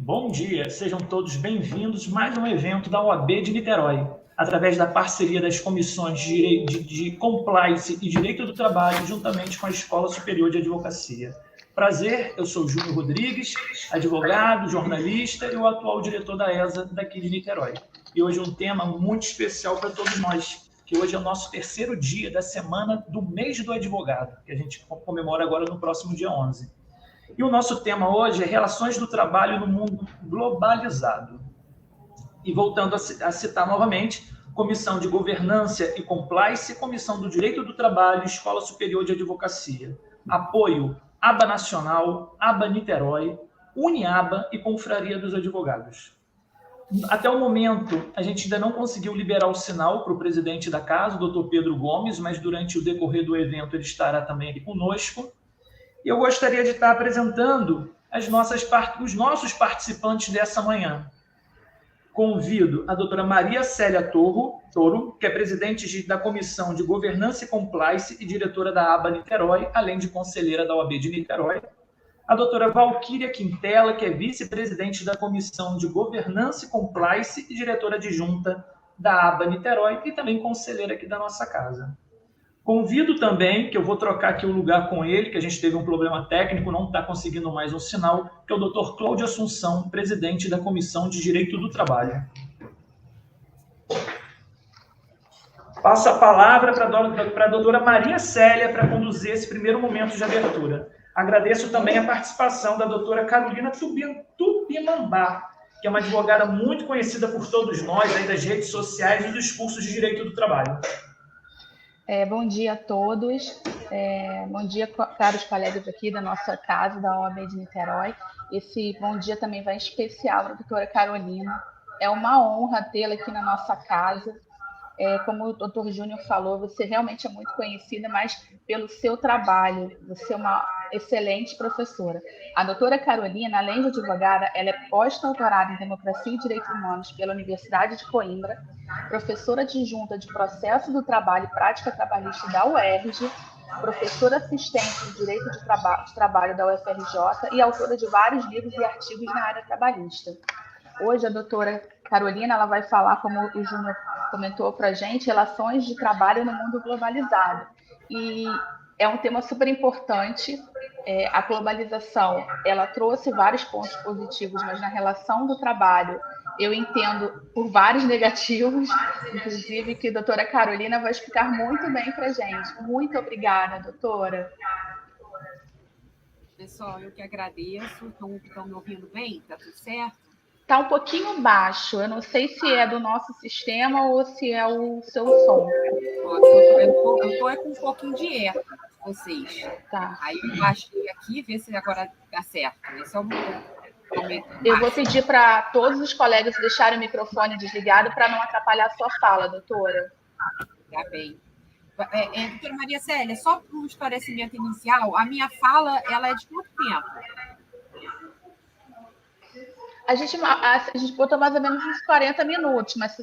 Bom dia, sejam todos bem-vindos a mais um evento da OAB de Niterói, através da parceria das comissões de Compliance e Direito do Trabalho, juntamente com a Escola Superior de Advocacia. Prazer, eu sou Júnior Rodrigues, advogado, jornalista e o atual diretor da ESA daqui de Niterói. E hoje um tema muito especial para todos nós, que hoje é o nosso terceiro dia da semana do mês do advogado, que a gente comemora agora no próximo dia 11. E o nosso tema hoje é relações do trabalho no mundo globalizado. E voltando a citar novamente, Comissão de Governança e Compliance, Comissão do Direito do Trabalho, Escola Superior de Advocacia. Apoio ABA Nacional, ABA Niterói, Uniaba e Confraria dos Advogados. Até o momento, a gente ainda não conseguiu liberar o sinal para o presidente da casa, o doutor Pedro Gomes, mas durante o decorrer do evento ele estará também aqui conosco. E eu gostaria de estar apresentando os nossos participantes dessa manhã. Convido a doutora Maria Célia Toro, que é presidente da Comissão de Governança e Compliance e diretora da ABA Niterói, além de conselheira da OAB de Niterói. A doutora Valquíria Quintela, que é vice-presidente da Comissão de Governança e Compliance e diretora adjunta da ABA Niterói e também conselheira aqui da nossa casa. Convido também, que eu vou trocar aqui o lugar com ele, que a gente teve um problema técnico, não está conseguindo mais um sinal, que é o Dr. Cláudio Assunção, presidente da Comissão de Direito do Trabalho. Passo a palavra para a doutora Maria Célia para conduzir esse primeiro momento de abertura. Agradeço também a participação da doutora Carolina Tupinambá, que é uma advogada muito conhecida por todos nós, aí das redes sociais e dos cursos de Direito do Trabalho. Bom dia a todos, bom dia, caros colegas aqui da nossa casa, da OAB de Niterói. Esse bom dia também vai em especial para a doutora Carolina. É uma honra tê-la aqui na nossa casa. Como o doutor Júnior falou, você realmente é muito conhecida, mas pelo seu trabalho, você é uma excelente professora. A doutora Carolina, além de advogada, ela é pós-doutorada em Democracia e Direitos Humanos pela Universidade de Coimbra, professora adjunta de Processo do Trabalho e Prática Trabalhista da UERJ, professora assistente de Direito de Trabalho da UFRJ e autora de vários livros e artigos na área trabalhista. Hoje, a doutora Carolina ela vai falar, como o Júnior comentou para a gente, relações de trabalho no mundo globalizado. E é um tema super importante. A globalização, ela trouxe vários pontos positivos, mas na relação do trabalho, eu entendo por vários negativos, inclusive que a doutora Carolina vai explicar muito bem para a gente. Muito obrigada, doutora. Pessoal, eu que agradeço. Estão me ouvindo bem? Está tudo certo? Está um pouquinho baixo. Eu não sei se é do nosso sistema ou se é o seu som. Eu estou com um pouquinho de eco, vocês. Tá. Aí eu baixei aqui, ver se agora dá certo. Esse é o Eu vou pedir para todos os colegas deixarem o microfone desligado para não atrapalhar a sua fala, doutora. Tá bem. Doutora Maria Célia, só para um esclarecimento inicial, a minha fala ela é de quanto tempo? A gente botou mais ou menos uns 40 minutos, mas se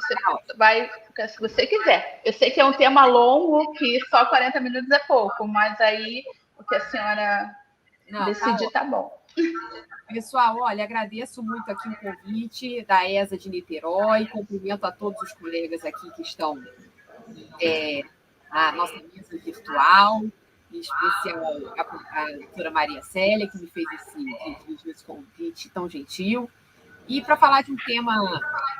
você quiser. Eu sei que é um tema longo, que só 40 minutos é pouco, mas aí o que a senhora decidir tá bom. Pessoal, olha, agradeço muito aqui o convite da ESA de Niterói, cumprimento a todos os colegas aqui que estão na nossa mesa virtual, em especial a doutora Maria Célia, que me fez esse convite tão gentil. E para falar de um tema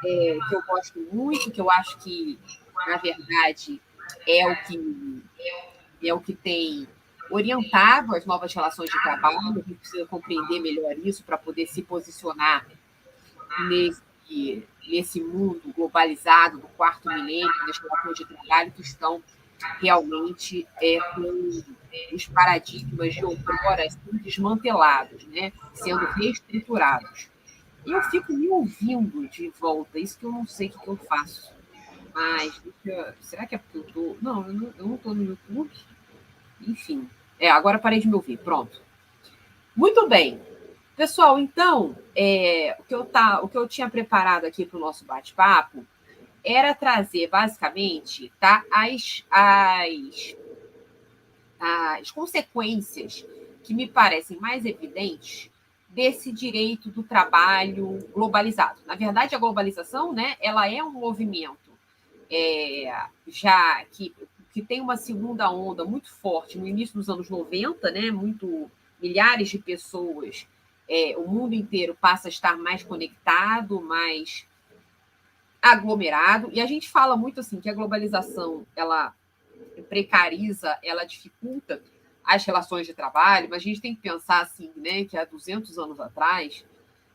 que eu gosto muito, que eu acho que, na verdade, é o que tem orientado as novas relações de trabalho, a gente precisa compreender melhor isso para poder se posicionar nesse mundo globalizado do quarto milênio, das relações de trabalho que estão realmente com os paradigmas de outrora sendo desmantelados, né? Sendo reestruturados. Eu fico me ouvindo de volta, isso que eu não sei o que eu faço. Mas, será que é porque eu estou... Não, eu não estou no YouTube. Enfim, agora parei de me ouvir, pronto. Muito bem. Pessoal, então, o que eu tinha preparado aqui para o nosso bate-papo era trazer, basicamente, tá, as consequências que me parecem mais evidentes desse direito do trabalho globalizado. Na verdade, a globalização, né, ela é um movimento já que tem uma segunda onda muito forte no início dos anos 90, né, milhares de pessoas, o mundo inteiro passa a estar mais conectado, mais aglomerado, e a gente fala muito assim que a globalização ela precariza, ela dificulta as relações de trabalho, mas a gente tem que pensar assim, né, que há 200 anos atrás,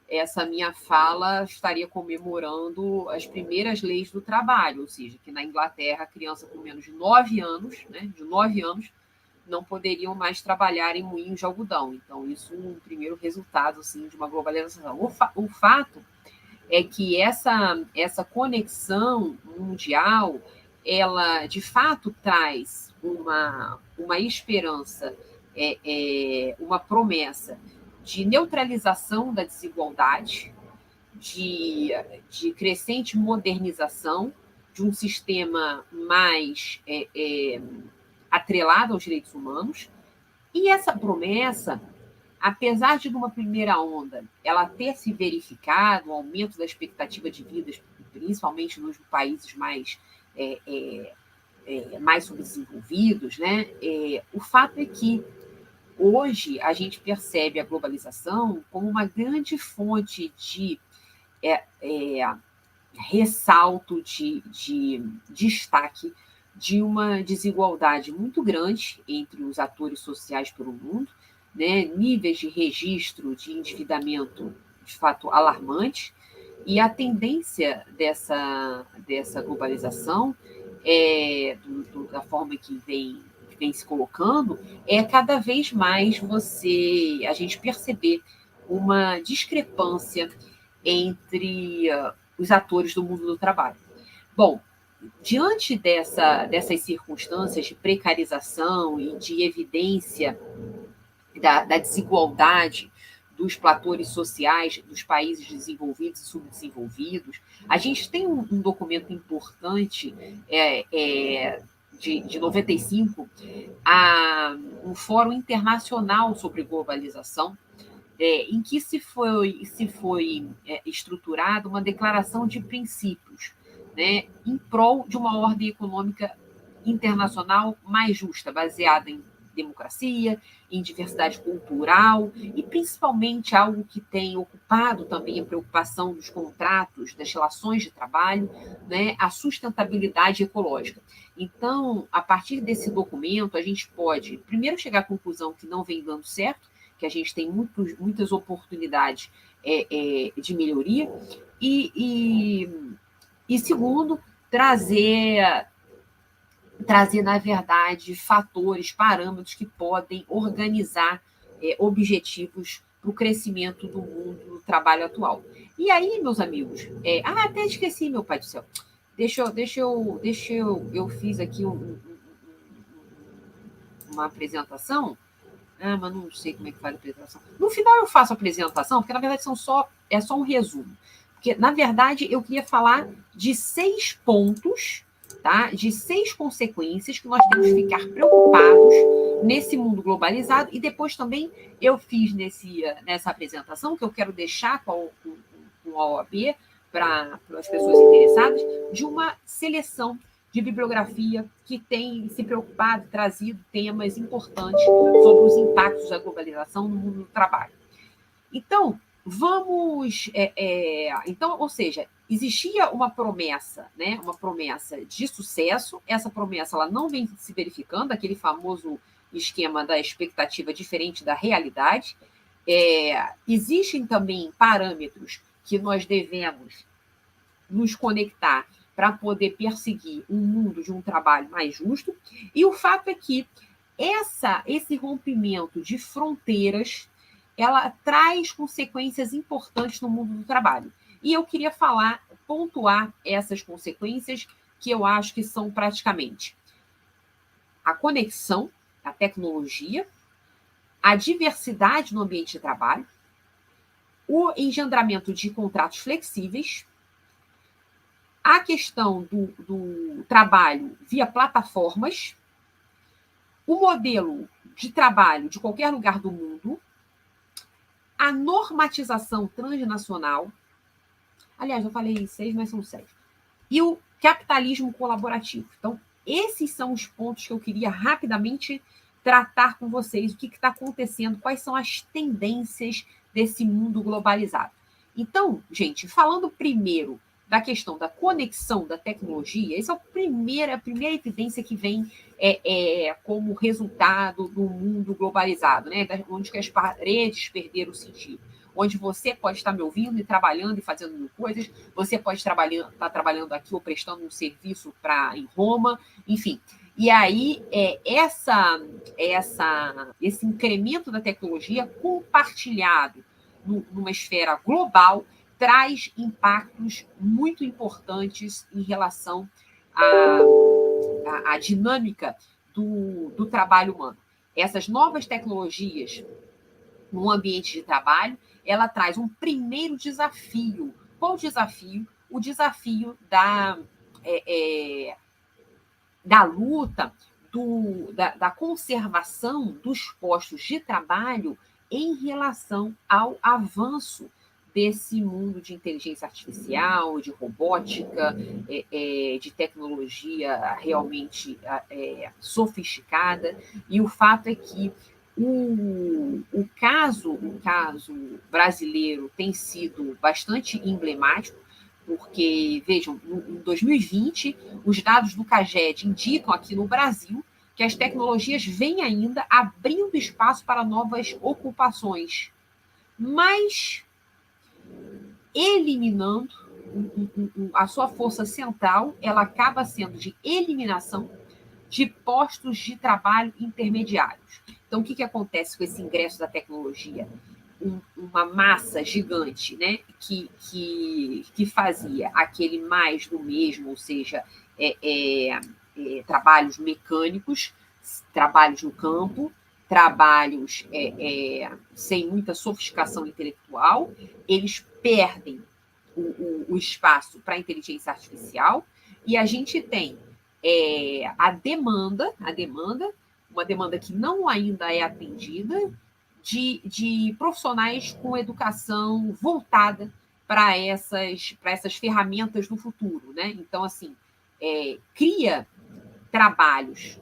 essa minha fala estaria comemorando as primeiras leis do trabalho, ou seja, que na Inglaterra, a criança com menos de 9 anos, né, de 9 anos, não poderiam mais trabalhar em moinhos de algodão. Então, isso é um primeiro resultado assim, de uma globalização. O fato é que essa conexão mundial, ela, de fato, traz uma esperança, uma promessa de neutralização da desigualdade, de crescente modernização, de um sistema mais atrelado aos direitos humanos. E essa promessa, apesar de numa primeira onda ela ter se verificado, o aumento da expectativa de vida, principalmente nos países mais subdesenvolvidos, né? O fato é que hoje a gente percebe a globalização como uma grande fonte de ressalto, de destaque de uma desigualdade muito grande entre os atores sociais pelo mundo, né? Níveis de registro de endividamento de fato alarmantes, e a tendência dessa globalização, da forma que vem se colocando, é cada vez mais a gente perceber uma discrepância entre os atores do mundo do trabalho. Bom, diante dessas circunstâncias de precarização e de evidência da desigualdade dos platores sociais dos países desenvolvidos e subdesenvolvidos, a gente tem um documento importante de 95, um Fórum Internacional sobre Globalização, em que se foi estruturada uma declaração de princípios, né, em prol de uma ordem econômica internacional mais justa, baseada em democracia, em diversidade cultural e, principalmente, algo que tem ocupado também a preocupação dos contratos, das relações de trabalho, né, a sustentabilidade ecológica. Então, a partir desse documento, a gente pode, primeiro, chegar à conclusão que não vem dando certo, que a gente tem muitas oportunidades de melhoria, e segundo, trazer, na verdade, fatores, parâmetros que podem organizar objetivos para o crescimento do mundo do trabalho atual. E aí, meus amigos, até esqueci, meu pai do céu. Eu fiz aqui uma apresentação, mas não sei como é que faz a apresentação. No final eu faço a apresentação, porque na verdade é só um resumo. Porque, na verdade, eu queria falar de 6 pontos, tá? De 6 consequências que nós temos que ficar preocupados nesse mundo globalizado. E depois também eu fiz nessa apresentação, que eu quero deixar com a OAB para as pessoas interessadas, de uma seleção de bibliografia que tem se preocupado, trazido temas importantes sobre os impactos da globalização no mundo do trabalho. Então, ou seja, existia uma promessa, né? Uma promessa de sucesso. Essa promessa ela não vem se verificando, aquele famoso esquema da expectativa diferente da realidade. Existem também parâmetros que nós devemos nos conectar para poder perseguir um mundo de um trabalho mais justo. E o fato é que esse rompimento de fronteiras, ela traz consequências importantes no mundo do trabalho. E eu queria pontuar essas consequências que eu acho que são praticamente a conexão, a tecnologia, a diversidade no ambiente de trabalho, o engendramento de contratos flexíveis, a questão do trabalho via plataformas, o modelo de trabalho de qualquer lugar do mundo, a normatização transnacional, aliás, eu falei 6, mas são 7, e o capitalismo colaborativo. Então, esses são os pontos que eu queria rapidamente tratar com vocês, o que está acontecendo, quais são as tendências desse mundo globalizado. Então, gente, falando primeiro da questão da conexão da tecnologia, essa é a primeira evidência que vem como resultado do mundo globalizado, né? Onde que as paredes perderam o sentido. Onde você pode estar me ouvindo e trabalhando e fazendo mil coisas, você pode estar trabalhando aqui ou prestando um serviço em Roma, enfim. E aí, esse incremento da tecnologia compartilhado numa esfera global traz impactos muito importantes em relação à dinâmica do trabalho humano. Essas novas tecnologias no ambiente de trabalho, ela traz um primeiro desafio. Qual o desafio? O desafio da luta, da conservação dos postos de trabalho em relação ao avanço desse mundo de inteligência artificial, de robótica, de tecnologia realmente sofisticada. E o fato é que o caso brasileiro tem sido bastante emblemático, porque, vejam, em 2020, os dados do CAGED indicam aqui no Brasil que as tecnologias vêm ainda abrindo espaço para novas ocupações, mas eliminando a sua força central, ela acaba sendo de eliminação de postos de trabalho intermediários. Então, o que acontece com esse ingresso da tecnologia? Uma massa gigante, né, que fazia aquele mais do mesmo, ou seja, trabalhos mecânicos, trabalhos no campo, trabalhos sem muita sofisticação intelectual, eles perdem o espaço para a inteligência artificial, e a gente tem uma demanda que não ainda é atendida, de profissionais com educação voltada para essas ferramentas do futuro, né? Então, assim, cria trabalhos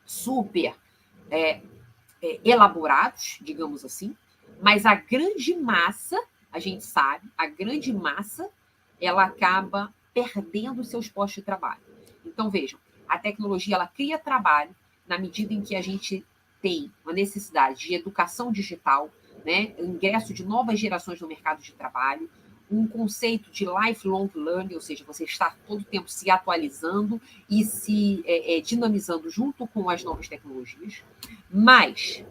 super elaborados, digamos assim, mas a grande massa, a gente sabe, ela acaba perdendo seus postos de trabalho. Então, vejam, a tecnologia ela cria trabalho na medida em que a gente tem uma necessidade de educação digital, né, ingresso de novas gerações no mercado de trabalho, um conceito de lifelong learning, ou seja, você está todo o tempo se atualizando e se dinamizando junto com as novas tecnologias. Mas,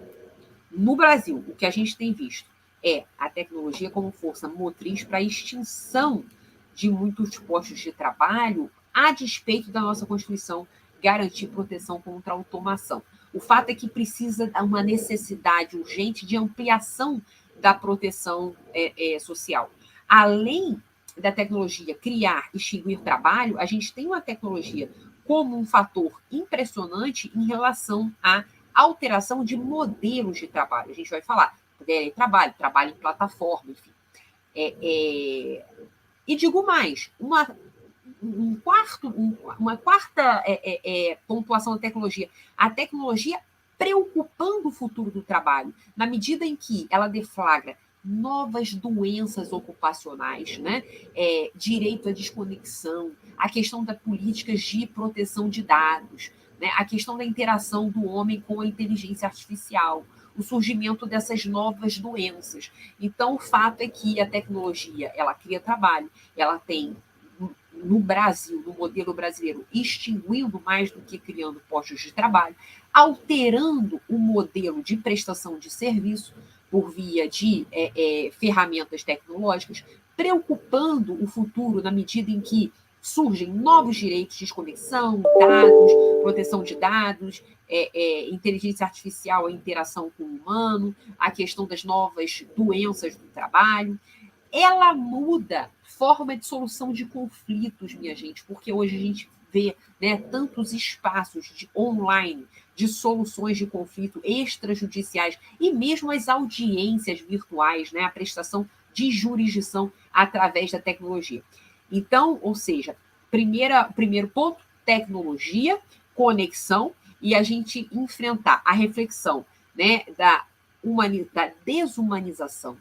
no Brasil, o que a gente tem visto é a tecnologia como força motriz para a extinção de muitos postos de trabalho, a despeito da nossa Constituição garantir proteção contra a automação. O fato é que precisa de uma necessidade urgente de ampliação da proteção social. Além da tecnologia criar e extinguir trabalho, a gente tem uma tecnologia como um fator impressionante em relação à alteração de modelos de trabalho. A gente vai falar trabalho em plataforma, enfim. E digo mais, uma quarta pontuação da tecnologia. A tecnologia preocupando o futuro do trabalho, na medida em que ela deflagra novas doenças ocupacionais, né? Direito à desconexão, a questão das políticas de proteção de dados, né? A questão da interação do homem com a inteligência artificial, o surgimento dessas novas doenças. Então, o fato é que a tecnologia, ela cria trabalho, ela tem, no Brasil, no modelo brasileiro, extinguindo mais do que criando postos de trabalho, alterando o modelo de prestação de serviço por via de ferramentas tecnológicas, preocupando o futuro na medida em que surgem novos direitos de desconexão, dados, proteção de dados, inteligência artificial, a interação com o humano, a questão das novas doenças do trabalho. Ela muda forma de solução de conflitos, minha gente, porque hoje a gente vê, né, tantos espaços online de soluções de conflito extrajudiciais e mesmo as audiências virtuais, né, a prestação de jurisdição através da tecnologia. Então, ou seja, primeiro ponto, tecnologia, conexão, e a gente enfrentar a reflexão, né, da desumanização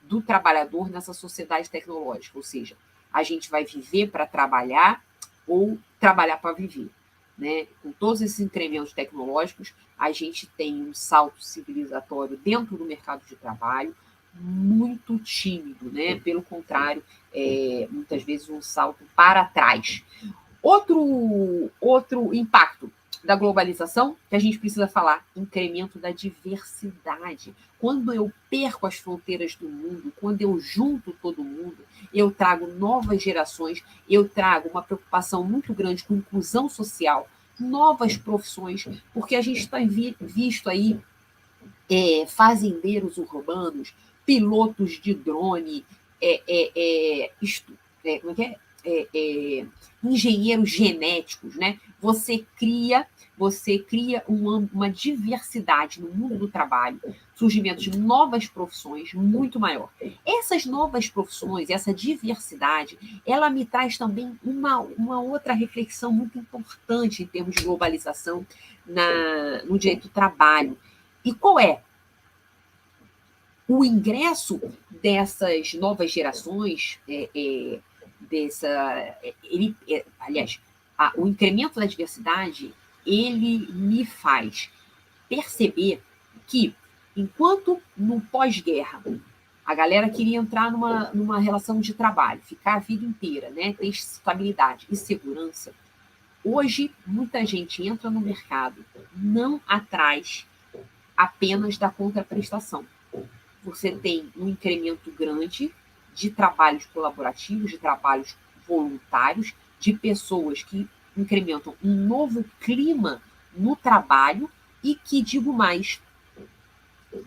do trabalhador nessa sociedade tecnológica, ou seja, a gente vai viver para trabalhar ou trabalhar para viver. Né? Com todos esses incrementos tecnológicos, a gente tem um salto civilizatório dentro do mercado de trabalho muito tímido, né? Pelo contrário, muitas vezes um salto para trás. Outro impacto da globalização que a gente precisa falar, incremento da diversidade. Quando eu perco as fronteiras do mundo, quando eu junto todo mundo, eu trago novas gerações, eu trago uma preocupação muito grande com inclusão social, novas profissões, porque a gente tem visto aí fazendeiros urbanos, pilotos de drone, engenheiros genéticos, né? Você cria uma diversidade no mundo do trabalho, surgimento de novas profissões muito maior. Essas novas profissões, essa diversidade, ela me traz também uma outra reflexão muito importante em termos de globalização no direito do trabalho. E qual é? O ingresso dessas novas gerações, o incremento da diversidade, ele me faz perceber que, enquanto no pós-guerra a galera queria entrar numa relação de trabalho, ficar a vida inteira, né, ter estabilidade e segurança, hoje muita gente entra no mercado não atrás apenas da contraprestação. Você tem um incremento grande de trabalhos colaborativos, de trabalhos voluntários, de pessoas que incrementam um novo clima no trabalho e que, digo mais,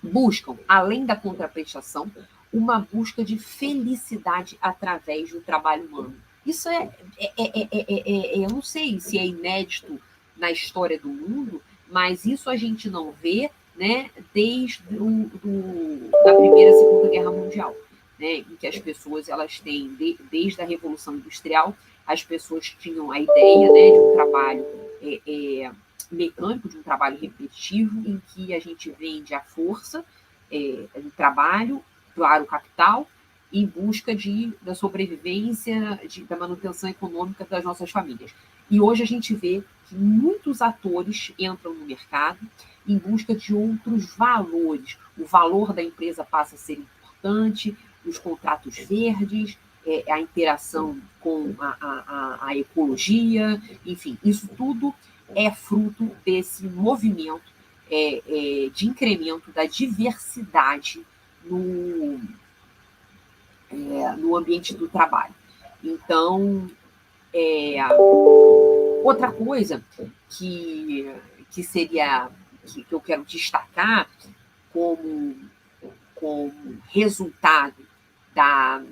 buscam, além da contraprestação, uma busca de felicidade através do trabalho humano. Isso eu não sei se é inédito na história do mundo, mas isso a gente não vê, né, desde da Primeira e Segunda Guerra Mundial, né, em que as pessoas elas têm, desde a Revolução Industrial, as pessoas tinham a ideia, né, de um trabalho mecânico, de um trabalho repetitivo, em que a gente vende a força do trabalho para o capital em busca da sobrevivência, da manutenção econômica das nossas famílias. E hoje a gente vê que muitos atores entram no mercado em busca de outros valores. O valor da empresa passa a ser importante, os contratos verdes, a interação com a ecologia, enfim, isso tudo é fruto desse movimento de incremento da diversidade no ambiente do trabalho. Então, outra coisa que seria que eu quero destacar como resultado da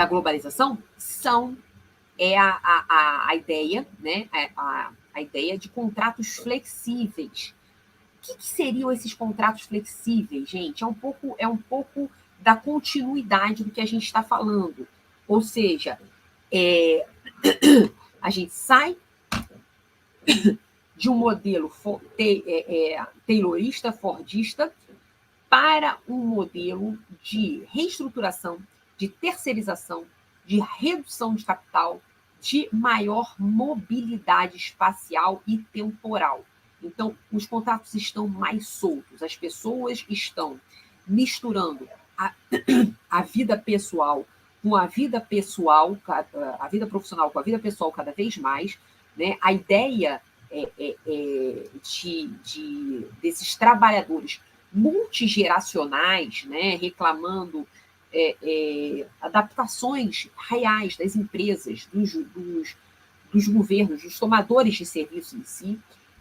globalização é a ideia, né? A ideia de contratos flexíveis. O que seriam esses contratos flexíveis, gente? É um pouco da continuidade do que a gente está falando. Ou seja, a gente sai de um modelo taylorista, fordista, para um modelo de reestruturação, de terceirização, de redução de capital, de maior mobilidade espacial e temporal. Então, os contratos estão mais soltos, as pessoas estão misturando a vida pessoal com a vida profissional com a vida pessoal cada vez mais, né? A ideia desses trabalhos multigeracionais, né, reclamando adaptações reais das empresas, dos governos, dos tomadores de serviço em si,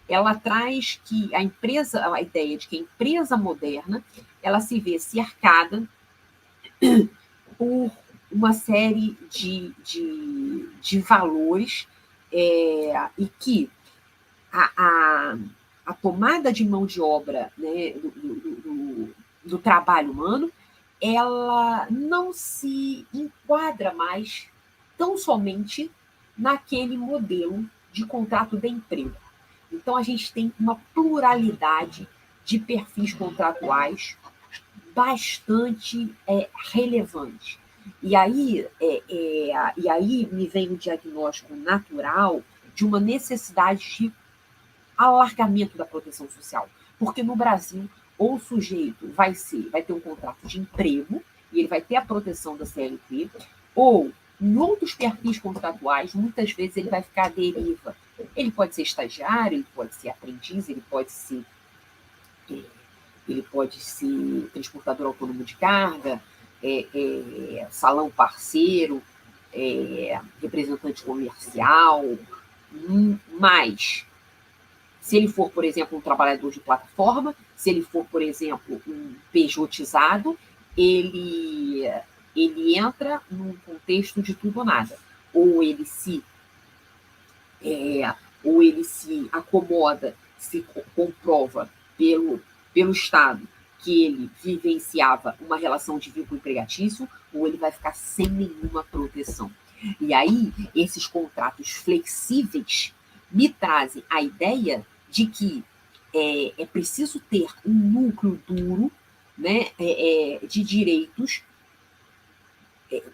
ela traz que a ideia de que a empresa moderna ela se vê cercada por uma série de valores e que a tomada de mão de obra, né, do trabalho humano, ela não se enquadra mais tão somente naquele modelo de contrato de emprego. Então, a gente tem uma pluralidade de perfis contratuais bastante relevante. E aí me vem o diagnóstico natural de uma necessidade de alargamento da proteção social. Porque no Brasil, ou o sujeito vai ter um contrato de emprego e ele vai ter a proteção da CLT, ou em outros perfis contratuais, muitas vezes ele vai ficar à deriva. Ele pode ser estagiário, ele pode ser aprendiz, ele pode ser transportador autônomo de carga, salão parceiro, representante comercial, mas se ele for, por exemplo, um trabalhador de plataforma, se ele for, por exemplo, um pejotizado, ele entra num contexto de tudo ou nada. Ou ele se acomoda, se comprova pelo Estado que ele vivenciava uma relação de vínculo empregatício, ou ele vai ficar sem nenhuma proteção. E aí, esses contratos flexíveis me trazem a ideia de que é preciso ter um núcleo duro, né, de direitos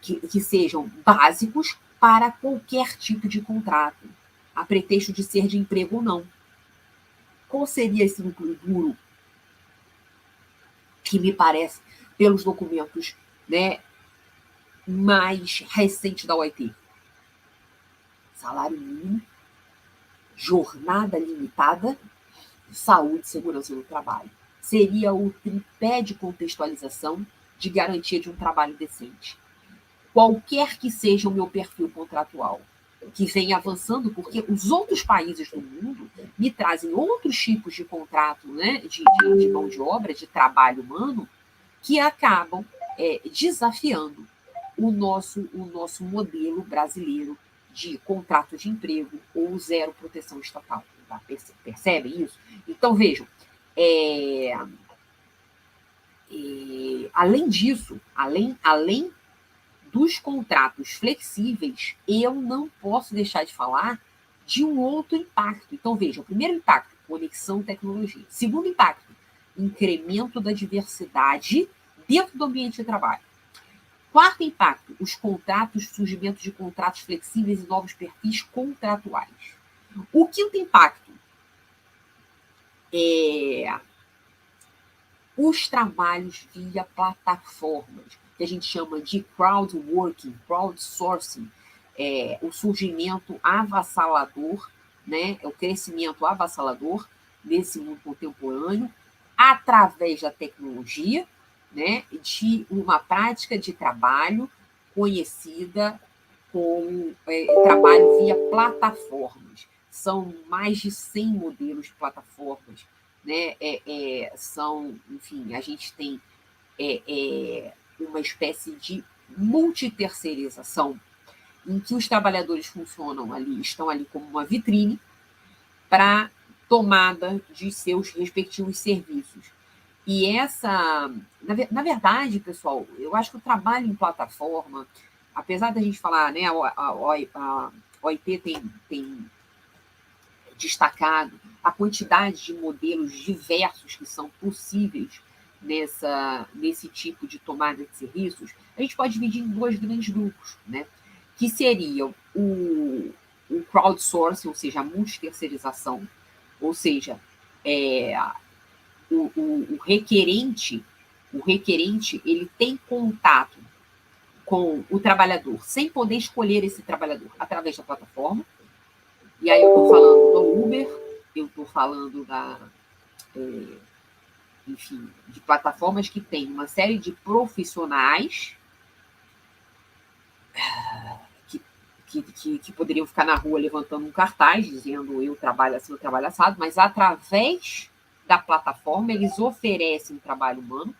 que sejam básicos para qualquer tipo de contrato, a pretexto de ser de emprego ou não. Qual seria esse núcleo duro que me parece, pelos documentos, né, mais recentes da OIT? Salário mínimo, jornada limitada, saúde e segurança no trabalho. Seria o tripé de contextualização de garantia de um trabalho decente. Qualquer que seja o meu perfil contratual, que vem avançando, porque os outros países do mundo me trazem outros tipos de contrato, né, de mão de obra, de trabalho humano, que acabam desafiando o nosso modelo brasileiro de contrato de emprego ou zero proteção estatal. Tá? Percebem isso? Então, vejam, além disso, além dos contratos flexíveis, eu não posso deixar de falar de um outro impacto. Então, veja, o primeiro impacto, conexão tecnologia. Segundo impacto, incremento da diversidade dentro do ambiente de trabalho. Quarto impacto, surgimento de contratos flexíveis e novos perfis contratuais. O quinto impacto é os trabalhos via plataformas, que a gente chama de crowdworking, crowdsourcing, o surgimento avassalador, né, o crescimento avassalador desse mundo contemporâneo, através da tecnologia, né, de uma prática de trabalho conhecida como trabalho via plataformas. São mais de 100 modelos de plataformas, né? Enfim, a gente tem uma espécie de multiterceirização em que os trabalhadores estão ali como uma vitrine para tomada de seus respectivos serviços. E na verdade, pessoal, eu acho que o trabalho em plataforma, apesar da gente falar, né, a OIT tem destacado a quantidade de modelos diversos que são possíveis nesse tipo de tomada de serviços, a gente pode dividir em dois grandes grupos, né? Que seriam o crowdsourcing, ou seja, a multiterceirização, ou seja, o requerente ele tem contato com o trabalhador sem poder escolher esse trabalhador através da plataforma. E aí eu estou falando do Uber, eu estou falando enfim, de plataformas que têm uma série de profissionais que poderiam ficar na rua levantando um cartaz dizendo eu trabalho assim, eu trabalho assado, mas através da plataforma eles oferecem um trabalho humano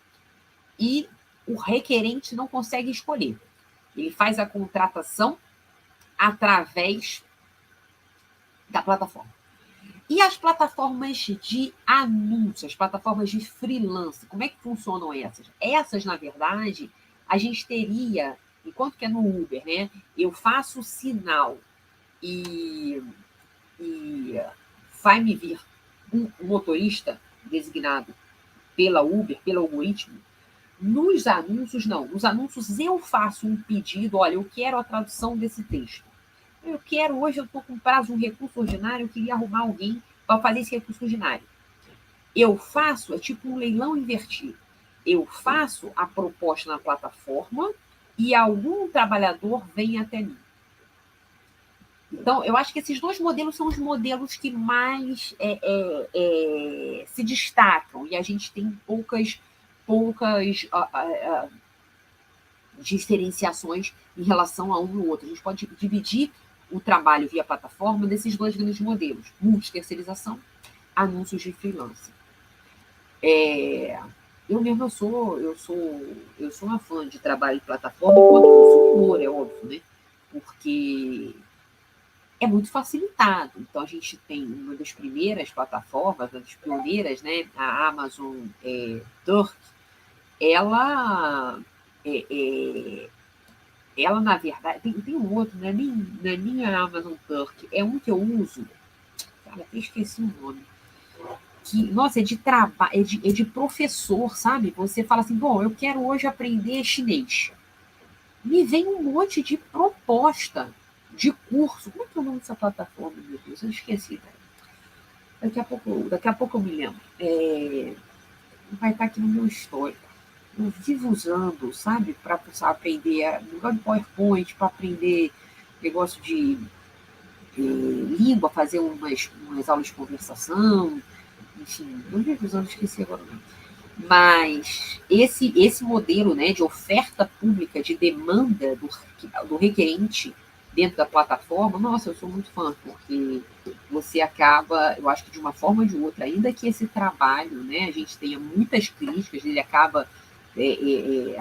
e o requerente não consegue escolher. Ele faz a contratação através da plataforma. E as plataformas de anúncios, as plataformas de freelance, como é que funcionam essas? Essas, na verdade, a gente teria, enquanto que é no Uber, né? Eu faço o sinal e vai me vir um motorista designado pela Uber, pelo algoritmo. Nos anúncios, não. Nos anúncios eu faço um pedido, olha, eu quero a tradução desse texto. Hoje eu estou com prazo de um recurso ordinário, eu queria arrumar alguém para fazer esse recurso ordinário. Eu faço, é tipo um leilão invertido. Eu faço a proposta na plataforma e algum trabalhador vem até mim. Então, eu acho que esses dois modelos são os modelos que mais se destacam, e a gente tem poucas diferenciações em relação a um e o outro. A gente pode dividir o trabalho via plataforma desses dois grandes modelos: multiterceirização, anúncios de freelance. Eu mesmo eu sou uma fã de trabalho de plataforma enquanto consumidor, é óbvio, né? Porque é muito facilitado. Então, a gente tem uma das primeiras plataformas, uma das pioneiras, né? A Amazon Turk, ela, na verdade, tem um outro, não é nem a Amazon Turk, é um que eu uso, cara, até esqueci o nome, que, nossa, é de trabalho, é de professor, sabe? Você fala assim, bom, eu quero hoje aprender chinês. Me vem um monte de proposta de curso. Como é que é o nome dessa plataforma, meu Deus? Eu esqueci. Daqui a pouco eu me lembro. Vai estar aqui no meu histórico. Eu vivo usando, sabe? Para aprender negócio de PowerPoint, para aprender negócio de língua, fazer umas aulas de conversação. Enfim, eu vivo usando, esqueci agora o nome. Mas esse modelo, né, de oferta pública, de demanda do requerente dentro da plataforma, nossa, eu sou muito fã, porque você acaba, eu acho que de uma forma ou de outra, ainda que esse trabalho, né, a gente tenha muitas críticas, ele acaba,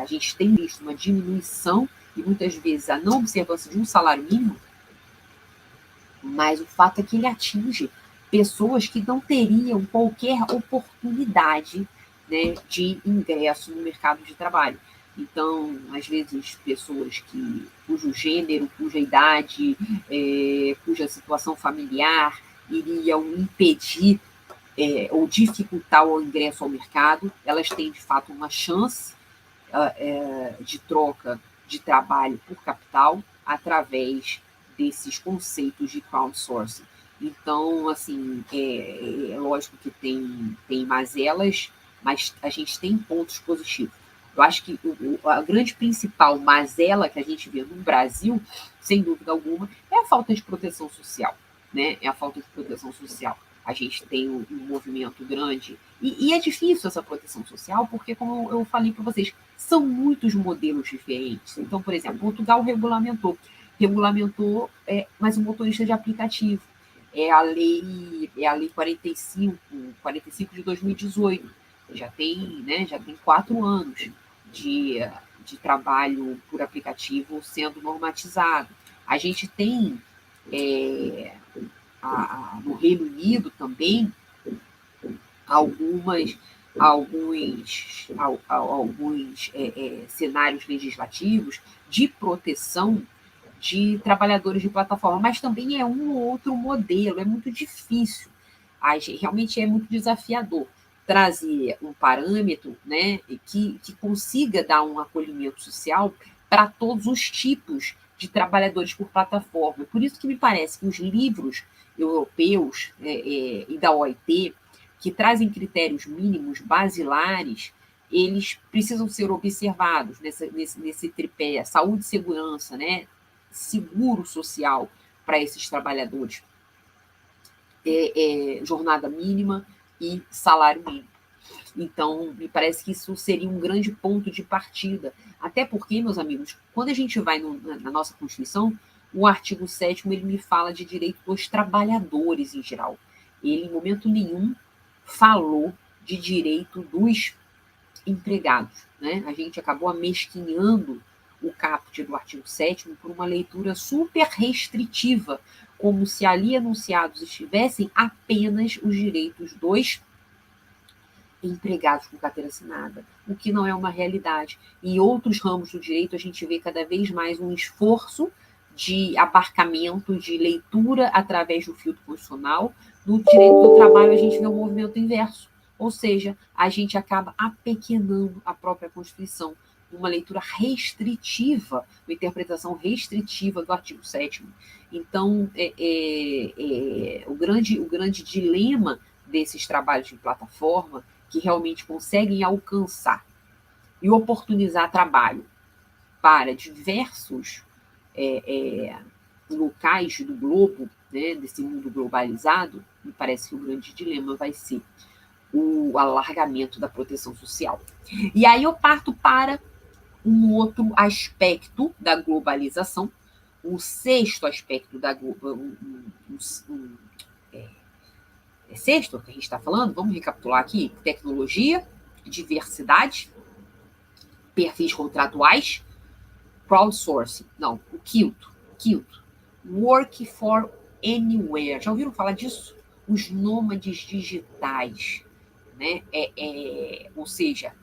a gente tem visto uma diminuição e muitas vezes a não observância de um salário mínimo, mas o fato é que ele atinge pessoas que não teriam qualquer oportunidade, né, de ingresso no mercado de trabalho. Então, às vezes, pessoas cujo gênero, cuja idade, cuja situação familiar iriam impedir ou dificultar o ingresso ao mercado, elas têm, de fato, uma chance de troca de trabalho por capital através desses conceitos de crowdsourcing. Então, assim, é lógico que tem mazelas, mas a gente tem pontos positivos. Eu acho que a grande principal mazela que a gente vê no Brasil, sem dúvida alguma, é a falta de proteção social, né? É a falta de proteção social. A gente tem um movimento grande, e é difícil essa proteção social, porque, como eu falei para vocês, são muitos modelos diferentes. Então, por exemplo, Portugal regulamentou, mas o motorista de aplicativo. É a lei 45 de 2018. Já tem 4 anos de trabalho por aplicativo sendo normatizado. A gente tem no Reino Unido também alguns cenários legislativos de proteção de trabalhadores de plataforma, mas também é um ou outro modelo, é muito difícil, realmente é muito desafiador trazer um parâmetro, né, que consiga dar um acolhimento social para todos os tipos de trabalhadores por plataforma. Por isso que me parece que os livros europeus e da OIT, que trazem critérios mínimos basilares, eles precisam ser observados nesse tripé: saúde e segurança, né? Seguro social para esses trabalhadores, jornada mínima e salário mínimo. Então, me parece que isso seria um grande ponto de partida. Até porque, meus amigos, quando a gente vai na nossa Constituição, o artigo 7º, ele me fala de direito dos trabalhadores em geral. Ele, em momento nenhum, falou de direito dos empregados, né? A gente acabou amesquinhando o caput do artigo 7º por uma leitura super restritiva, como se ali enunciados estivessem apenas os direitos dos empregados com carteira assinada, o que não é uma realidade. Em outros ramos do direito, a gente vê cada vez mais um esforço de abarcamento, de leitura através do filtro constitucional. No direito do trabalho, a gente vê um movimento inverso, ou seja, a gente acaba apequenando a própria Constituição, uma leitura restritiva, uma interpretação restritiva do artigo 7º. Então, o grande dilema desses trabalhos de plataforma, que realmente conseguem alcançar e oportunizar trabalho para diversos locais do globo, né, desse mundo globalizado, me parece que o grande dilema vai ser o alargamento da proteção social. E aí eu parto para um outro aspecto da globalização, o sexto aspecto da sexto que a gente está falando, vamos recapitular aqui: tecnologia, diversidade, perfis contratuais, crowdsourcing, não, o quinto, work for anywhere. Já ouviram falar disso? Os nômades digitais, né? Ou seja,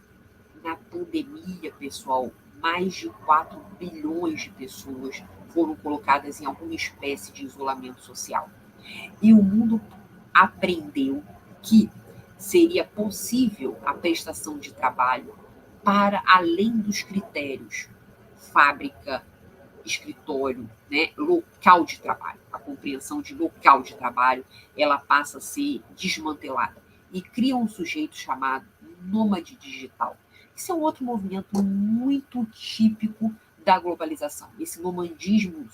na pandemia, pessoal, mais de 4 bilhões de pessoas foram colocadas em alguma espécie de isolamento social. E o mundo aprendeu que seria possível a prestação de trabalho para além dos critérios fábrica, escritório, né, local de trabalho. A compreensão de local de trabalho, ela passa a ser desmantelada e cria um sujeito chamado nômade digital. Isso é um outro movimento muito típico da globalização. Esse nomadismo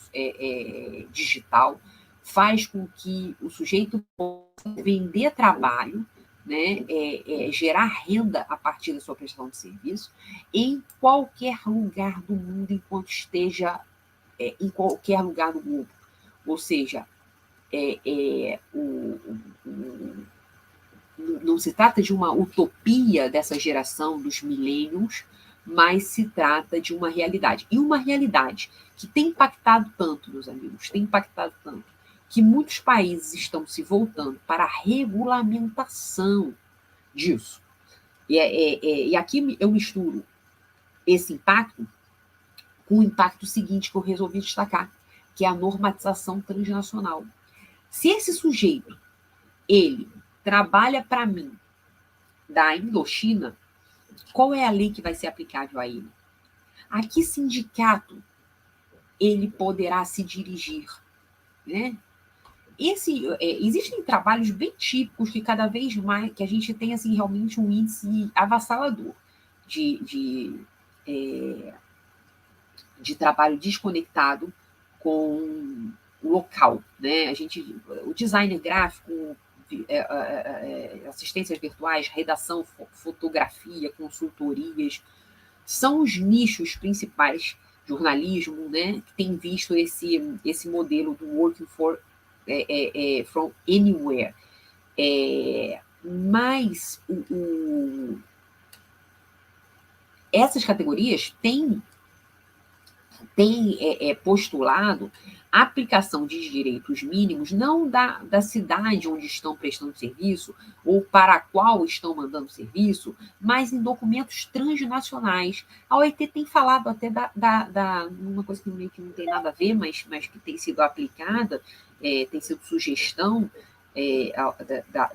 digital faz com que o sujeito possa vender trabalho, né, gerar renda a partir da sua prestação de serviço em qualquer lugar do mundo, enquanto esteja em qualquer lugar do globo. Ou seja, não se trata de uma utopia dessa geração dos millennials, mas se trata de uma realidade. E uma realidade que tem impactado tanto, meus amigos, tem impactado tanto, que muitos países estão se voltando para a regulamentação disso. E aqui eu misturo esse impacto com o impacto seguinte que eu resolvi destacar, que é a normatização transnacional. Se esse sujeito, ele trabalha para mim da Indochina, qual é a lei que vai ser aplicável a ele? A que sindicato ele poderá se dirigir, né? Existem trabalhos bem típicos que cada vez mais que a gente tem assim, realmente um índice avassalador de trabalho desconectado com o local, né? O designer gráfico, assistências virtuais, redação, fotografia, consultorias, são os nichos principais, jornalismo, né, que tem visto esse modelo do working from anywhere. Mas essas categorias têm postulado a aplicação de direitos mínimos não da cidade onde estão prestando serviço ou para a qual estão mandando serviço, mas em documentos transnacionais. A OIT tem falado até uma coisa que meio que não tem nada a ver, mas que tem sido aplicada, tem sido sugestão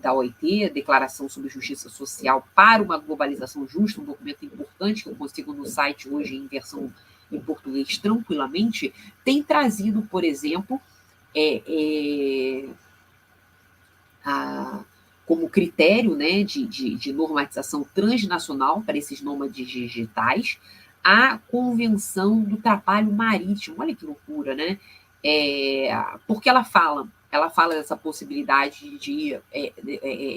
da OIT, Declaração sobre Justiça Social para uma Globalização Justa, um documento importante que eu consigo no site hoje em versão em português tranquilamente, tem trazido, por exemplo, como critério, né, de normatização transnacional para esses nômades digitais, a Convenção do Trabalho Marítimo. Olha que loucura, né? Porque ela fala dessa possibilidade de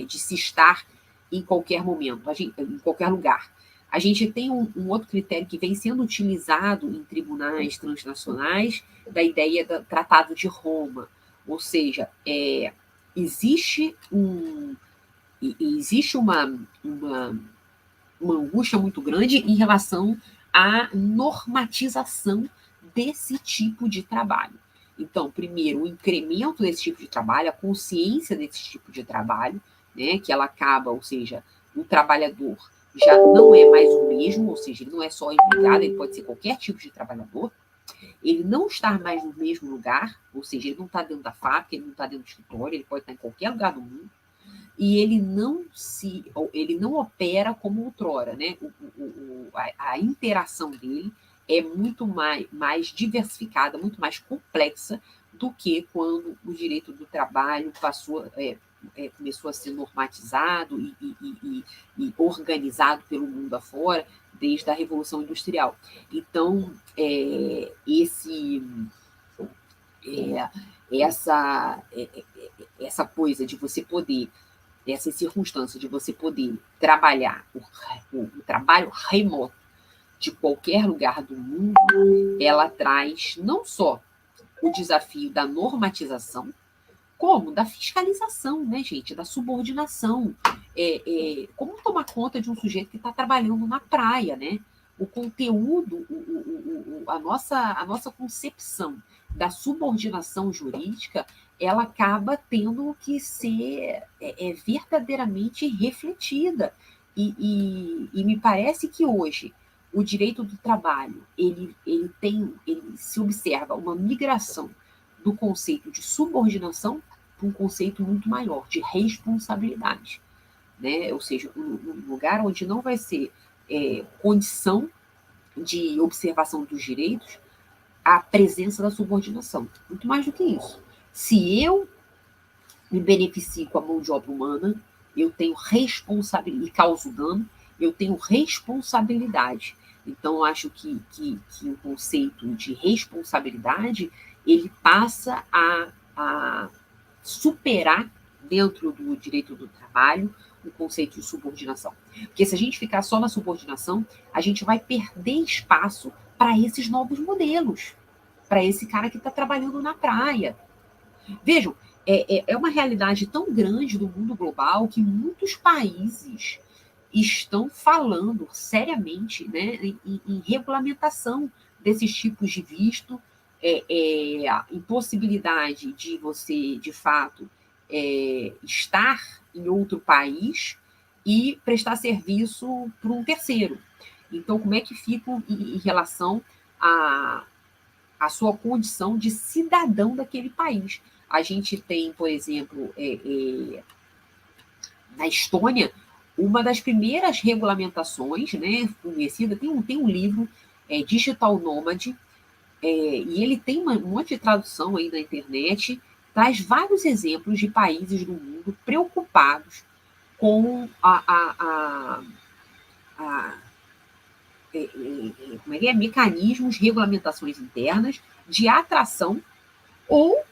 se estar em qualquer momento, em qualquer lugar. A gente tem um outro critério que vem sendo utilizado em tribunais transnacionais, da ideia do Tratado de Roma. Ou seja, existe uma angústia muito grande em relação à normatização desse tipo de trabalho. Então, primeiro, o incremento desse tipo de trabalho, a consciência desse tipo de trabalho, né, que ela acaba, ou seja, o trabalhador já não é mais o mesmo, ou seja, ele não é só empregado, ele pode ser qualquer tipo de trabalhador, ele não está mais no mesmo lugar, ou seja, ele não está dentro da fábrica, ele não está dentro do escritório, ele pode estar em qualquer lugar do mundo, e ele não opera como outrora, né? A interação dele é muito mais diversificada, muito mais complexa do que quando o direito do trabalho começou a ser normatizado e organizado pelo mundo afora desde a Revolução Industrial. Então, essa coisa de você poder, essa circunstância de você poder trabalhar o trabalho remoto de qualquer lugar do mundo, ela traz não só o desafio da normatização, como da fiscalização, né, gente? Da subordinação. Como tomar conta de um sujeito que está trabalhando na praia, né? O conteúdo, a nossa concepção da subordinação jurídica, ela acaba tendo que ser verdadeiramente refletida. E me parece que hoje o direito do trabalho ele se observa uma migração do conceito de subordinação para um conceito muito maior, de responsabilidade. Né? Ou seja, um lugar onde não vai ser condição de observação dos direitos a presença da subordinação. Muito mais do que isso. Se eu me beneficio com a mão de obra humana, eu tenho responsabilidade, e causo dano, eu tenho responsabilidade. Então, eu acho que o conceito de responsabilidade ele passa a superar, dentro do direito do trabalho, o conceito de subordinação. Porque se a gente ficar só na subordinação, a gente vai perder espaço para esses novos modelos, para esse cara que está trabalhando na praia. Vejam, é uma realidade tão grande do mundo global que muitos países estão falando seriamente, né, em regulamentação desses tipos de visto, impossibilidade de você, de fato, estar em outro país e prestar serviço para um terceiro. Então, como é que fica em relação à sua condição de cidadão daquele país? A gente tem, por exemplo, na Estônia, uma das primeiras regulamentações, né, conhecida, tem um livro, Digital Nomad, e ele tem um monte de tradução aí na internet, traz vários exemplos de países do mundo preocupados com mecanismos, regulamentações internas de atração ou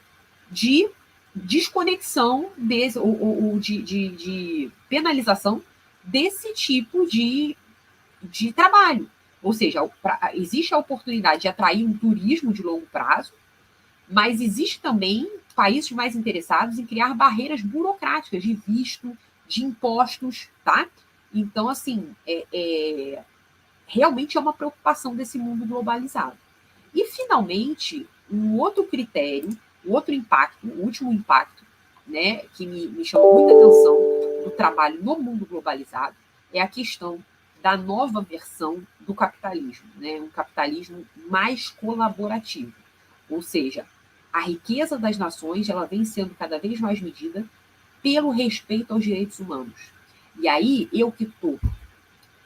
de desconexão ou de penalização desse tipo de trabalho. Ou seja, existe a oportunidade de atrair um turismo de longo prazo, mas existe também países mais interessados em criar barreiras burocráticas de visto, de impostos, tá? Então, assim, realmente é uma preocupação desse mundo globalizado. E, finalmente, um outro critério, outro impacto, o último impacto, né, que me chamou muita atenção do trabalho no mundo globalizado, é a questão da nova versão do capitalismo, né, um capitalismo mais colaborativo. Ou seja, a riqueza das nações ela vem sendo cada vez mais medida pelo respeito aos direitos humanos. E aí, eu que estou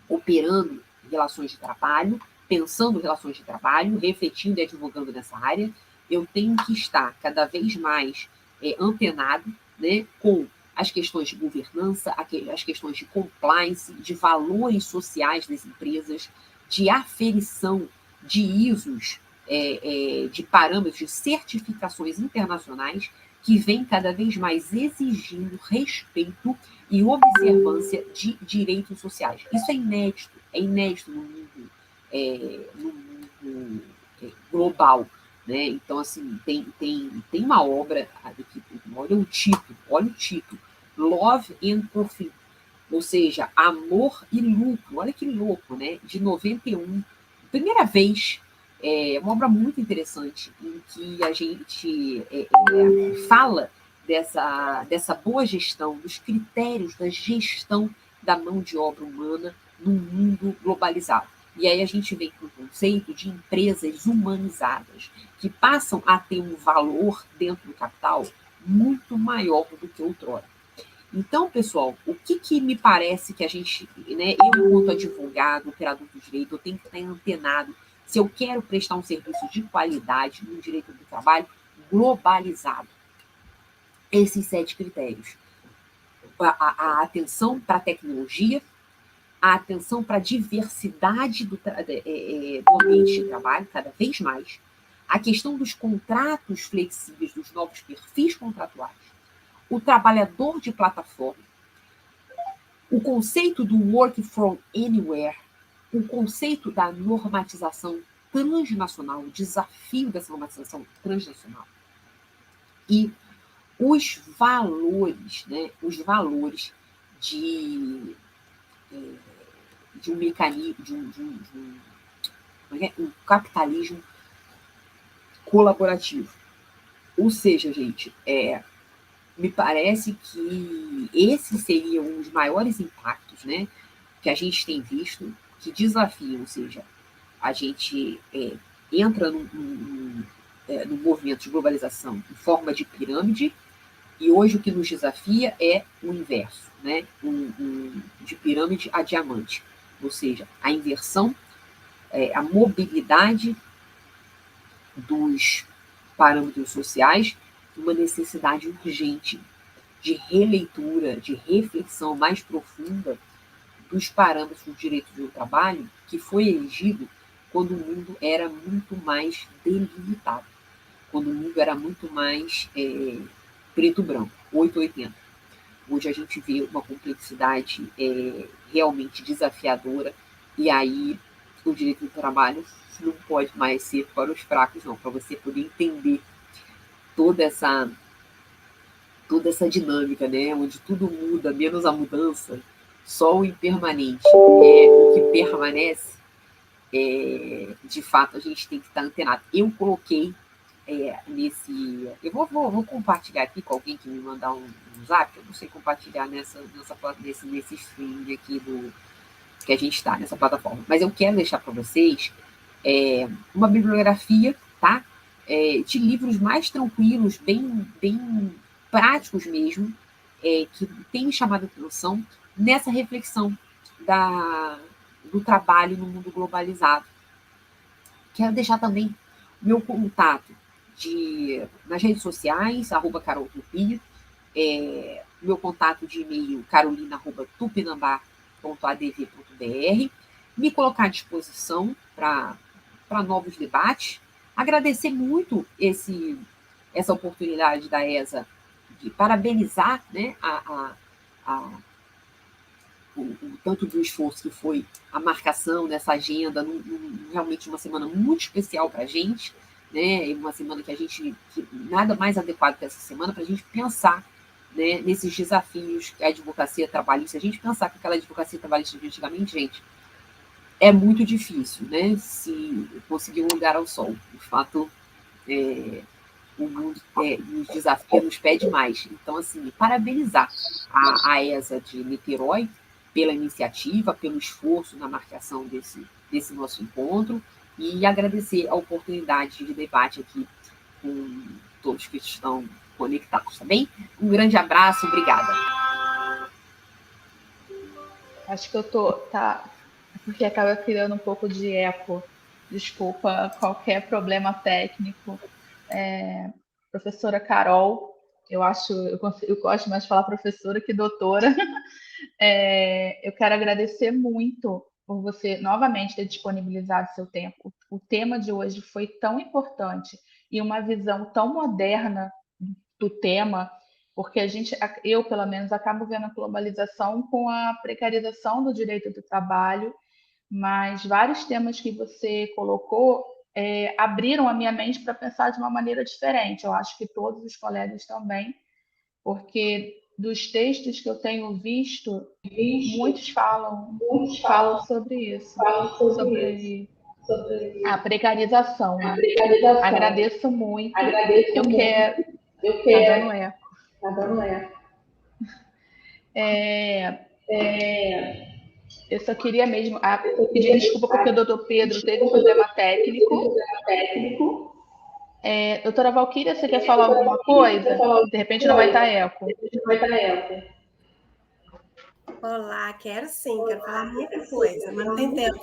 operando relações de trabalho, pensando relações de trabalho, refletindo e advogando nessa área, eu tenho que estar cada vez mais antenado, né, com as questões de governança, as questões de compliance, de valores sociais das empresas, de aferição de ISOs, de parâmetros, de certificações internacionais que vêm cada vez mais exigindo respeito e observância de direitos sociais. Isso é inédito no mundo global. Né? Então, assim, tem uma obra, olha o título, Love and Profit, ou seja, Amor e Lucro, olha que louco, né? De 91, primeira vez É uma obra muito interessante, em que a gente fala dessa boa gestão, dos critérios da gestão da mão de obra humana num mundo globalizado. E aí a gente vem com o conceito de empresas humanizadas, que passam a ter um valor dentro do capital muito maior do que outrora. Então, pessoal, o que me parece que a gente, né, eu, enquanto advogado, operador do direito, eu tenho que estar antenado se eu quero prestar um serviço de qualidade no direito do trabalho globalizado. Esses 7 critérios. A atenção para a tecnologia, a atenção para a diversidade do ambiente de trabalho, cada vez mais, a questão dos contratos flexíveis, dos novos perfis contratuais, o trabalhador de plataforma, o conceito do work from anywhere, o conceito da normatização transnacional, o desafio dessa normatização transnacional, e os valores, né, os valores de um mecanismo, um capitalismo colaborativo. Ou seja, gente, me parece que esses seriam os maiores impactos, né, que a gente tem visto, que desafiam, ou seja, a gente entra num movimento de globalização em forma de pirâmide, e hoje o que nos desafia é o inverso, né, de pirâmide a diamante, ou seja, a inversão, a mobilidade dos parâmetros sociais, uma necessidade urgente de releitura, de reflexão mais profunda dos parâmetros do direito do trabalho, que foi erigido quando o mundo era muito mais delimitado, quando o mundo era muito mais preto-branco, 880. Hoje a gente vê uma complexidade realmente desafiadora, e aí o direito do trabalho não pode mais ser para os fracos, não, para você poder entender toda essa dinâmica, né, onde tudo muda, menos a mudança, só o impermanente é o que permanece. De fato, a gente tem que estar antenado. Eu coloquei eu vou compartilhar aqui com alguém que me mandar um zap, eu não sei compartilhar nesse stream aqui que a gente está, nessa plataforma, mas eu quero deixar para vocês uma bibliografia, tá? De livros mais tranquilos, bem práticos mesmo, que tem me chamado a atenção nessa reflexão do trabalho no mundo globalizado. Quero deixar também meu contato nas redes sociais, @caroltupi, meu contato de e-mail, carolina@tupinambá.adv.br, me colocar à disposição para novos debates. Agradecer muito essa oportunidade da ESA de parabenizar, né, o tanto do esforço que foi a marcação dessa agenda, realmente uma semana muito especial para a gente, né, uma semana que nada mais adequado que essa semana para a gente pensar, né, nesses desafios que a advocacia trabalhista. Se a gente pensar que aquela advocacia trabalhista de antigamente, gente, é muito difícil, né, se conseguir um lugar ao sol. De fato, o mundo nos desafia, nos pede mais. Então, assim, parabenizar a ESA de Niterói pela iniciativa, pelo esforço na marcação desse nosso encontro, e agradecer a oportunidade de debate aqui com todos que estão conectados, tá bem? Um grande abraço, obrigada. Acho que eu porque acaba criando um pouco de eco. Desculpa qualquer problema técnico. Professora Carol, eu gosto mais de falar professora que doutora. Eu quero agradecer muito por você novamente ter disponibilizado seu tempo. O tema de hoje foi tão importante e uma visão tão moderna do tema, porque eu pelo menos acabo vendo a globalização com a precarização do direito do trabalho, mas vários temas que você colocou abriram a minha mente para pensar de uma maneira diferente. Eu acho que todos os colegas também, porque dos textos que eu tenho visto, muitos falam sobre isso, sobre a precarização. Né? Agradeço muito. Eu quero. Tá dando eco. Eu só queria mesmo pedir desculpa porque o doutor Pedro teve um problema técnico. Doutora Valquíria, você quer falar alguma coisa? De repente não vai estar eco. Olá, quero sim, quero falar muita coisa, mas não tem tempo.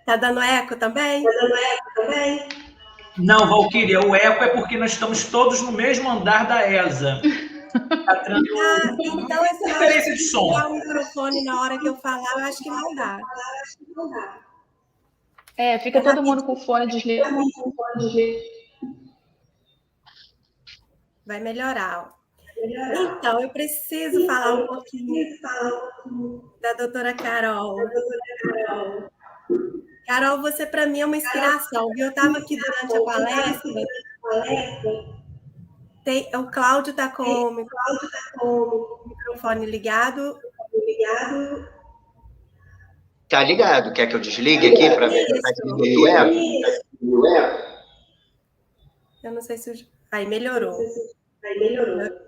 Tá dando eco também? Não, Valquíria, o eco é porque nós estamos todos no mesmo andar da ESA. Tá tendo então esse diferença de som. ligar o microfone na hora que eu falar, eu acho que não dá. Fica todo mundo com o fone desligado. Vai melhorar. Então, eu preciso falar um pouquinho da doutora Carol. Carol, você para mim é uma inspiração. Eu estava aqui durante a palestra. O Cláudio está com o microfone ligado. Tá ligado? Quer que eu desligue aqui para ver se tá diminuindo o eco? Eu não sei se... Aí, melhorou. Melhorou?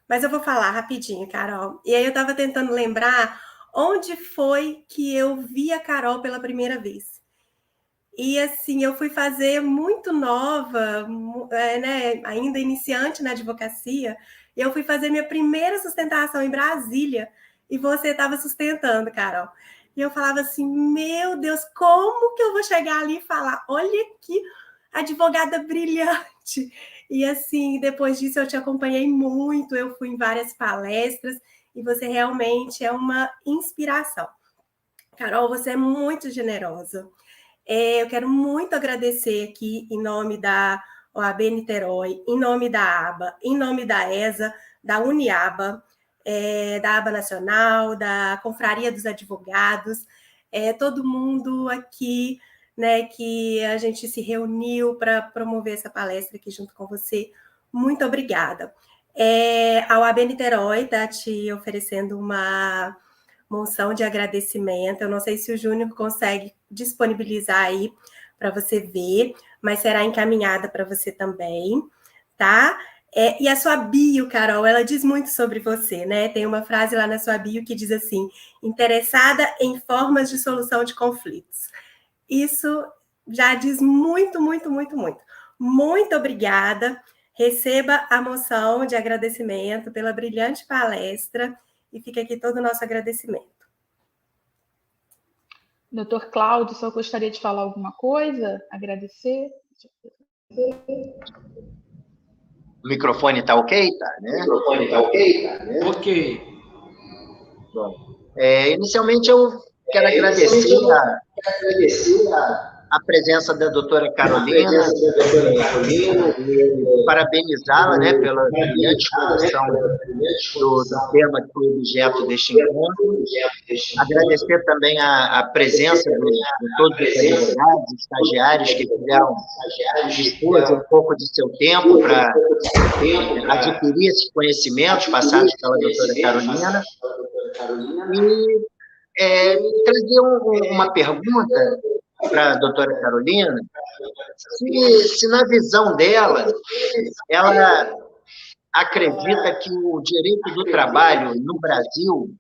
Mas eu vou falar rapidinho, Carol. E aí eu estava tentando lembrar onde foi que eu vi a Carol pela primeira vez. E assim, eu fui fazer muito nova, né, ainda iniciante na advocacia, e eu fui fazer minha primeira sustentação em Brasília, e você estava sustentando, Carol. E eu falava assim, meu Deus, como que eu vou chegar ali e falar, olha que advogada brilhante. E assim, depois disso eu te acompanhei muito, eu fui em várias palestras, e você realmente é uma inspiração. Carol, você é muito generosa. Eu quero muito agradecer aqui, em nome da OAB Niterói, em nome da ABA, em nome da ESA, da Uniaba, da ABA Nacional, da Confraria dos Advogados, todo mundo aqui, né, que a gente se reuniu para promover essa palestra aqui junto com você. Muito obrigada. A OAB Niterói está te oferecendo uma moção de agradecimento. Eu não sei se o Júnior consegue disponibilizar aí para você ver, mas será encaminhada para você também, tá? E a sua bio, Carol, ela diz muito sobre você, né? Tem uma frase lá na sua bio que diz assim, interessada em formas de solução de conflitos. Isso já diz muito, muito, muito, muito. Muito obrigada. Receba a moção de agradecimento pela brilhante palestra e fica aqui todo o nosso agradecimento. Doutor Cláudio, só gostaria de falar alguma coisa? Agradecer? O microfone está ok? Tá, né? Ok. Bom, inicialmente eu quero agradecer a presença da doutora Carolina, parabenizá-la, né, pela brilhante exposição do tema que foi objeto deste encontro. Agradecer também a presença de todos os advogados, estagiários que puderam dispor um pouco de seu tempo para adquirir esses conhecimentos passados pela doutora Carolina. E trazer uma pergunta para a doutora Carolina, se na visão dela, ela acredita que o direito do trabalho no Brasil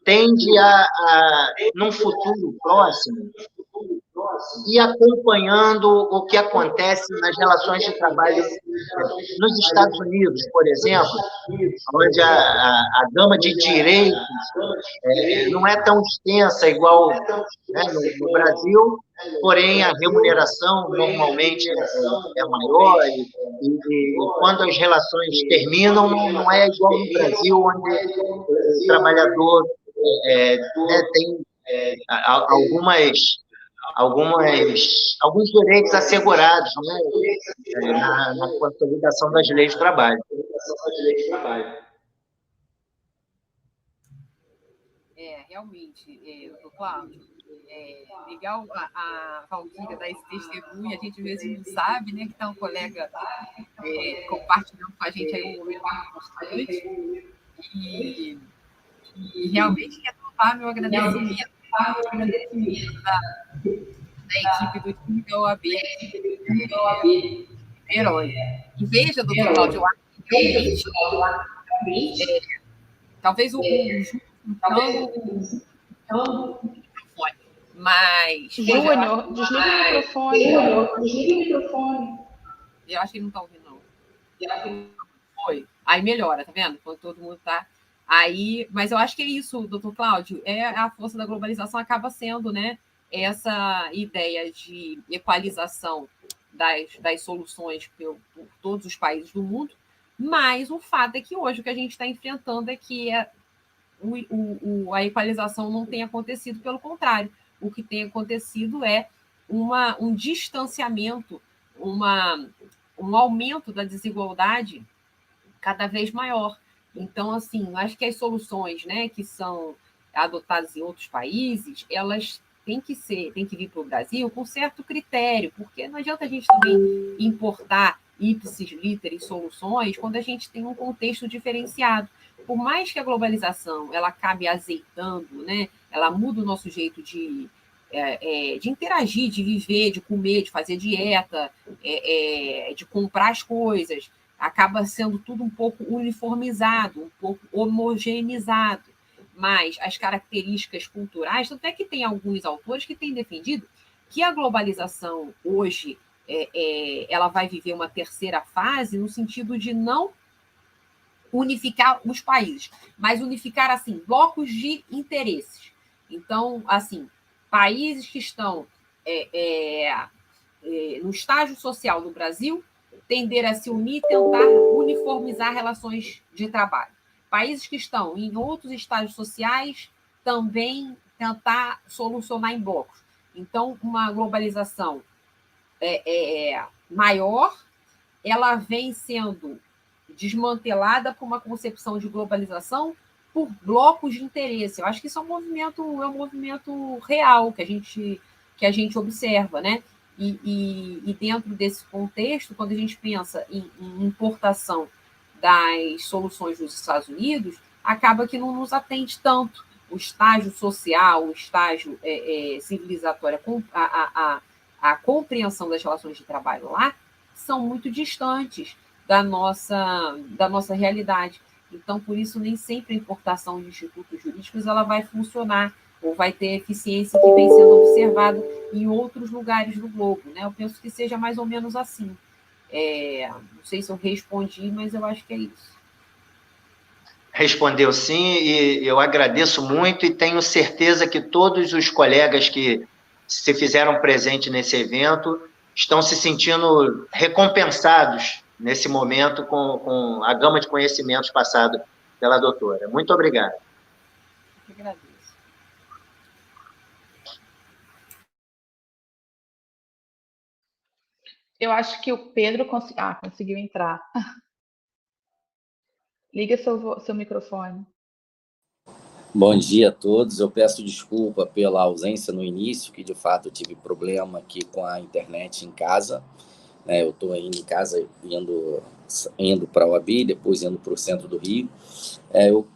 tende num futuro próximo, ir acompanhando o que acontece nas relações de trabalho nos Estados Unidos, por exemplo, onde a gama de direitos não é tão extensa igual, né, no Brasil, porém a remuneração normalmente é maior e quando as relações terminam não é igual no Brasil, onde o trabalhador tem alguns direitos assegurados, né, na consolidação das leis do trabalho. Realmente, doutor Cláudio, legal a Valquíria dar esse testemunho, a gente às vezes não sabe, né, que está um colega compartilhando com a gente aí um momento importante, e realmente quero dar meu agradecimento da equipe do time da OAB Herói. E veja, doutor Cláudio, eu acho que realmente, talvez o mas... Júnior, desliga o microfone. Eu acho que ele não está ouvindo, não. Foi. Aí melhora, tá vendo? Quando todo mundo tá... Aí, mas eu acho que é isso, doutor Cláudio, a força da globalização acaba sendo, né, essa ideia de equalização das soluções por todos os países do mundo, mas o fato é que hoje o que a gente está enfrentando é que a equalização não tem acontecido, pelo contrário, o que tem acontecido é um distanciamento, um aumento da desigualdade cada vez maior. Então, assim, acho que as soluções, né, que são adotadas em outros países, elas têm que vir para o Brasil com certo critério, porque não adianta a gente também importar ipsis literis soluções quando a gente tem um contexto diferenciado. Por mais que a globalização ela acabe azeitando, né, ela muda o nosso jeito de interagir, de viver, de comer, de fazer dieta, de comprar as coisas, acaba sendo tudo um pouco uniformizado, um pouco homogeneizado. Mas as características culturais, tanto é que tem alguns autores que têm defendido que a globalização hoje ela vai viver uma terceira fase no sentido de não unificar os países, mas unificar assim blocos de interesses. Então, assim, países que estão no estágio social do Brasil tender a se unir e tentar uniformizar relações de trabalho. Países que estão em outros estágios sociais também tentar solucionar em blocos. Então, uma globalização maior, ela vem sendo desmantelada por uma concepção de globalização por blocos de interesse. Eu acho que isso é um movimento real que a gente observa, né? E dentro desse contexto, quando a gente pensa em importação das soluções dos Estados Unidos, acaba que não nos atende tanto. O estágio social, o estágio civilizatório, a compreensão das relações de trabalho lá são muito distantes da nossa realidade. Então, por isso, nem sempre a importação de institutos jurídicos ela vai funcionar ou vai ter eficiência que vem sendo observado em outros lugares do globo, né? Eu penso que seja mais ou menos assim. Não sei se eu respondi, mas eu acho que é isso. Respondeu sim, e eu agradeço muito e tenho certeza que todos os colegas que se fizeram presente nesse evento estão se sentindo recompensados nesse momento com a gama de conhecimentos passado pela doutora. Muito obrigado. Eu que agradeço. Eu acho que o Pedro conseguiu entrar. Liga seu microfone. Bom dia a todos. Eu peço desculpa pela ausência no início, que de fato eu tive problema aqui com a internet em casa. Eu estou indo em casa, indo para a UAB, depois indo para o centro do Rio.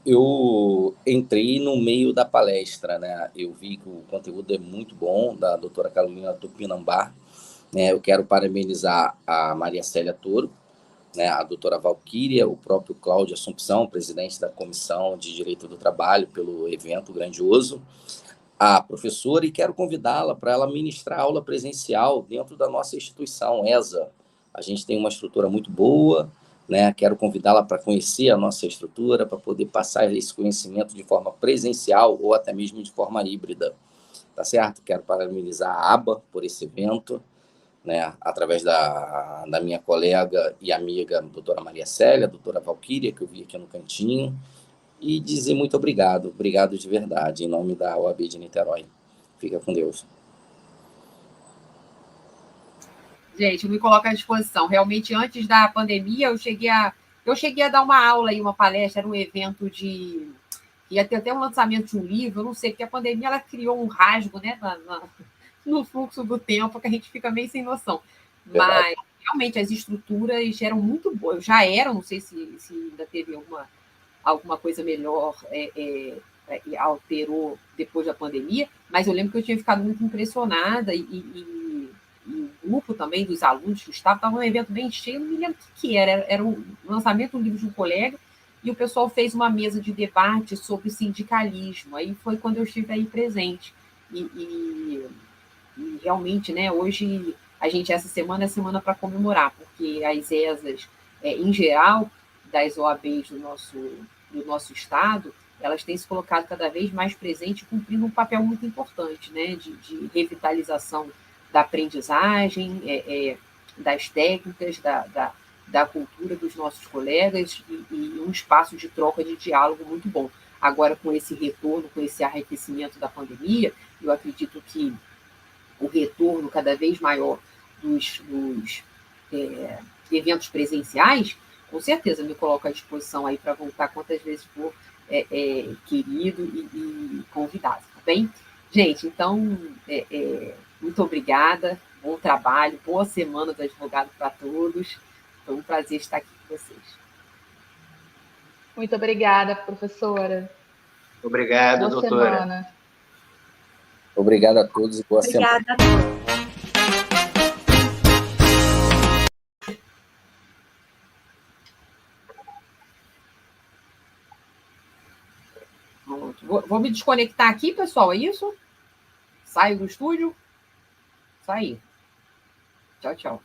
Eu entrei no meio da palestra, né? Eu vi que o conteúdo é muito bom, da doutora Carolina Tupinambá. Eu quero parabenizar a Maria Célia Toro, né, a doutora Valquíria, o próprio Cláudio Assumpção, presidente da Comissão de Direito do Trabalho, pelo evento grandioso, a professora, e quero convidá-la para ela ministrar aula presencial dentro da nossa instituição, ESA. A gente tem uma estrutura muito boa, né? Quero convidá-la para conhecer a nossa estrutura, para poder passar esse conhecimento de forma presencial ou até mesmo de forma híbrida, tá certo? Quero parabenizar a ABA por esse evento, né, através da minha colega e amiga doutora Maria Célia, doutora Valquíria, que eu vi aqui no cantinho, e dizer muito obrigado de verdade, em nome da OAB de Niterói. Fica com Deus. Gente, eu me coloco à disposição. Realmente, antes da pandemia, eu cheguei a dar uma aula e uma palestra, era um evento ia ter até um lançamento de um livro, eu não sei, porque a pandemia ela criou um rasgo, né, no fluxo do tempo, que a gente fica meio sem noção. Verdade. Mas, realmente, as estruturas eram muito boas. Já eram, não sei se ainda teve alguma coisa melhor e alterou depois da pandemia, mas eu lembro que eu tinha ficado muito impressionada e o grupo também dos alunos que estava um evento bem cheio, não me lembro o que era. Era um lançamento do livro de um colega e o pessoal fez uma mesa de debate sobre sindicalismo. Aí foi quando eu estive aí presente. E realmente, né, hoje, essa semana é semana para comemorar, porque as ESAs, em geral, das OABs do nosso estado, elas têm se colocado cada vez mais presente, cumprindo um papel muito importante, né, de revitalização da aprendizagem, das técnicas, da cultura dos nossos colegas e um espaço de troca de diálogo muito bom. Agora, com esse retorno, com esse arrefecimento da pandemia, eu acredito que o retorno cada vez maior dos eventos presenciais, com certeza me coloco à disposição aí para voltar quantas vezes for querido e convidado, tá bem? Gente, então, muito obrigada, bom trabalho, boa semana do advogado para todos. Foi um prazer estar aqui com vocês. Muito obrigada, professora. Obrigado, boa doutora. Semana. Obrigado a todos e boa semana. Obrigada a todos. Vou me desconectar aqui, pessoal, é isso? Saio do estúdio? Saí. Tchau, tchau.